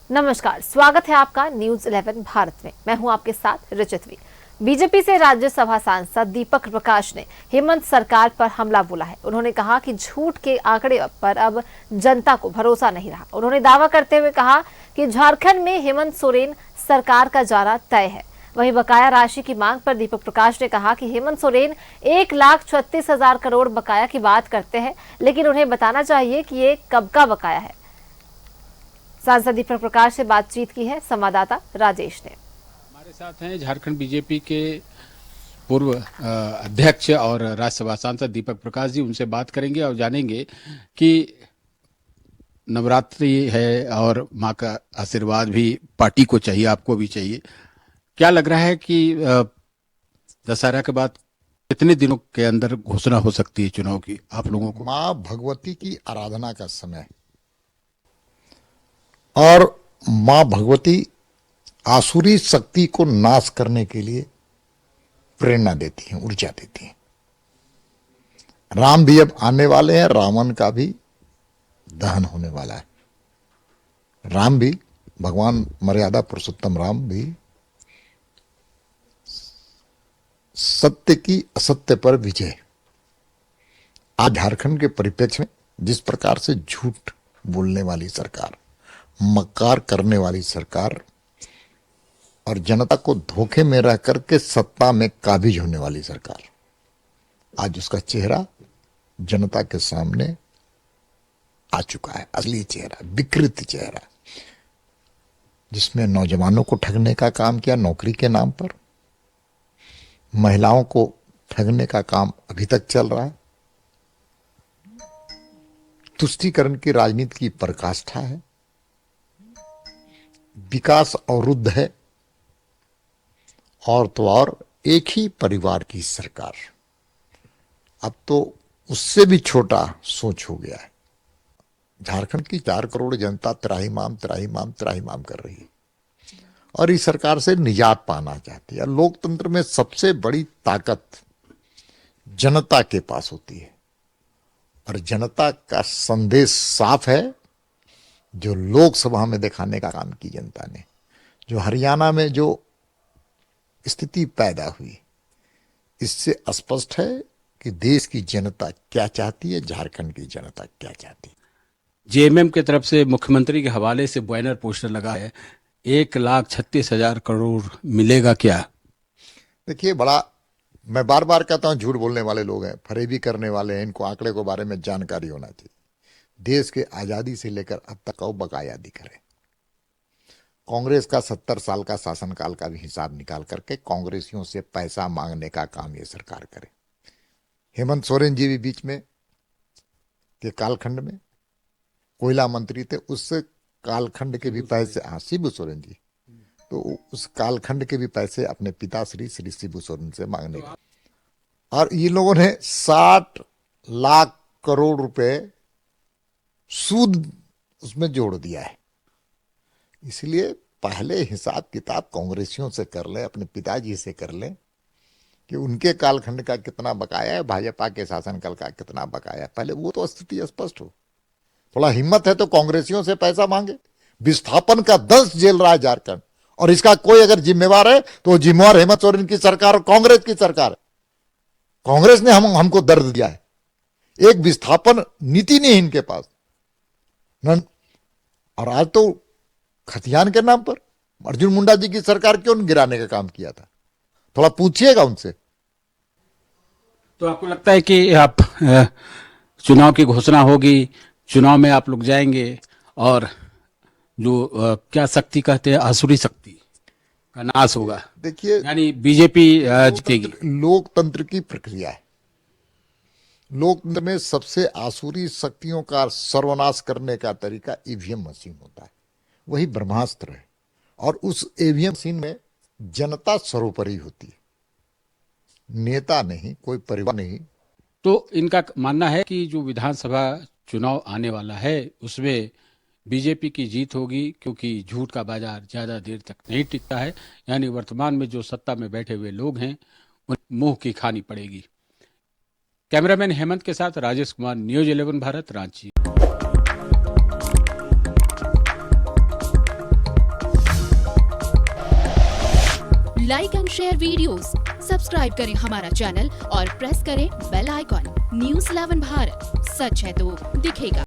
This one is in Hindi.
नमस्कार, स्वागत है आपका न्यूज 11 भारत में। मैं हूं आपके साथ रिचितवी। बीजेपी से राज्यसभा सांसद दीपक प्रकाश ने हेमंत सरकार पर हमला बोला है। उन्होंने कहा कि झूठ के आंकड़े पर अब जनता को भरोसा नहीं रहा। उन्होंने दावा करते हुए कहा कि झारखंड में हेमंत सोरेन सरकार का जाना तय है। वहीं बकाया राशि की मांग पर दीपक प्रकाश ने कहा कि हेमंत सोरेन 1,36,000 करोड़ बकाया की बात करते हैं, लेकिन उन्हें बताना चाहिए कि ये कब का बकाया है। सांसद दीपक प्रकाश से बातचीत की है संवाददाता राजेश ने। हमारे साथ हैं झारखंड बीजेपी के पूर्व अध्यक्ष और राज्यसभा सांसद दीपक प्रकाश जी। उनसे बात करेंगे और जानेंगे कि नवरात्रि है और माँ का आशीर्वाद भी पार्टी को चाहिए, आपको भी चाहिए। क्या लग रहा है कि दशहरा के बाद कितने दिनों के अंदर घोषणा हो सकती है चुनाव की आप लोगों को? माँ भगवती की आराधना का समय और माँ भगवती आसुरी शक्ति को नाश करने के लिए प्रेरणा देती हैं, ऊर्जा देती हैं। राम भी अब आने वाले हैं, रावण का भी दहन होने वाला है। राम भी, भगवान मर्यादा पुरुषोत्तम राम भी सत्य की असत्य पर विजय। आज झारखंड के परिप्रेक्ष्य में जिस प्रकार से झूठ बोलने वाली सरकार, मक्कार करने वाली सरकार और जनता को धोखे में रह करके सत्ता में काबिज होने वाली सरकार, आज उसका चेहरा जनता के सामने आ चुका है। असली चेहरा, विकृत चेहरा, जिसमें नौजवानों को ठगने का काम किया नौकरी के नाम पर, महिलाओं को ठगने का काम अभी तक चल रहा है, तुष्टीकरण की राजनीति की पराकाष्ठा है, विकास अवरुद्ध है, और तो और एक ही परिवार की सरकार। अब तो उससे भी छोटा सोच हो गया है। झारखंड की 4 करोड़ जनता त्राहिमाम त्राहिमाम त्राहिमाम कर रही है और इस सरकार से निजात पाना चाहती है। लोकतंत्र में सबसे बड़ी ताकत जनता के पास होती है और जनता का संदेश साफ है, जो लोकसभा में दिखाने का काम की जनता ने। जो हरियाणा में जो स्थिति पैदा हुई, इससे स्पष्ट है कि देश की जनता क्या चाहती है, झारखंड की जनता क्या चाहती है। जेएमएम की तरफ से मुख्यमंत्री के हवाले से बैनर पोस्टर लगा है, 1,36,000 करोड़ मिलेगा क्या? देखिए, बड़ा मैं बार बार कहता हूं, झूठ बोलने वाले लोग हैं, फरेबी करने वाले हैं, इनको आंकड़े के बारे में जानकारी होना चाहिए। देश के आजादी से लेकर अब तक का बकाया दिख रहे। कांग्रेस का 70 साल का शासनकाल का भी हिसाब निकाल करके कांग्रेसियों से पैसा मांगने का काम ये सरकार करे। हेमंत सोरेन जी भी बीच में के कालखंड में कोयला मंत्री थे, उससे कालखंड के भी पैसे, शिबू सोरेन जी, तो उस कालखंड के भी पैसे अपने पिता श्री शिबू सोरेन से मांगने का। और ये लोगों ने 60 लाख करोड़ रुपए सूद उसमें जोड़ दिया है। इसलिए पहले हिसाब किताब कांग्रेसियों से कर ले, अपने पिताजी से कर ले कि उनके कालखंड का कितना बकाया है, भाजपा के शासनकाल का कितना बकाया है। पहले वो तो स्थिति स्पष्ट हो। थोड़ा हिम्मत है तो कांग्रेसियों से पैसा मांगे। विस्थापन का 10 झेल रहा है झारखंड, और इसका कोई अगर जिम्मेवार है तो जिम्मेवार हेमंत सोरेन की सरकार और कांग्रेस की सरकार है। कांग्रेस ने हमको दर्द दिया है। एक विस्थापन नीति नहीं है इनके पास। और आज तो खतियान के नाम पर अर्जुन मुंडा जी की सरकार क्यों गिराने का काम किया था, थोड़ा पूछिएगा उनसे। तो आपको लगता है कि आप चुनाव की घोषणा होगी, चुनाव में आप लोग जाएंगे और जो क्या शक्ति कहते हैं, आसुरी शक्ति का नाश होगा? देखिए, यानी बीजेपी जीतेगी। लोकतंत्र की प्रक्रिया है। लोकतंत्र में सबसे आसुरी शक्तियों का सर्वनाश करने का तरीका ईवीएम मशीन होता है। वही ब्रह्मास्त्र है और उस ईवीएम मशीन में जनता सर्वोपरि होती है, नेता नहीं, कोई परिवार नहीं। तो इनका मानना है कि जो विधानसभा चुनाव आने वाला है उसमें बीजेपी की जीत होगी, क्योंकि झूठ का बाजार ज्यादा देर तक नहीं टिकता है। यानी वर्तमान में जो सत्ता में बैठे हुए लोग हैं उन मुंह की खानी पड़ेगी। कैमरामैन हेमंत के साथ Rajesh Kumar, news 11 Bharat, Ranchi. Like and share videos, subscribe करें हमारा चैनल और प्रेस करें बेल आइकॉन। न्यूज़ 11 भारत, सच है तो दिखेगा।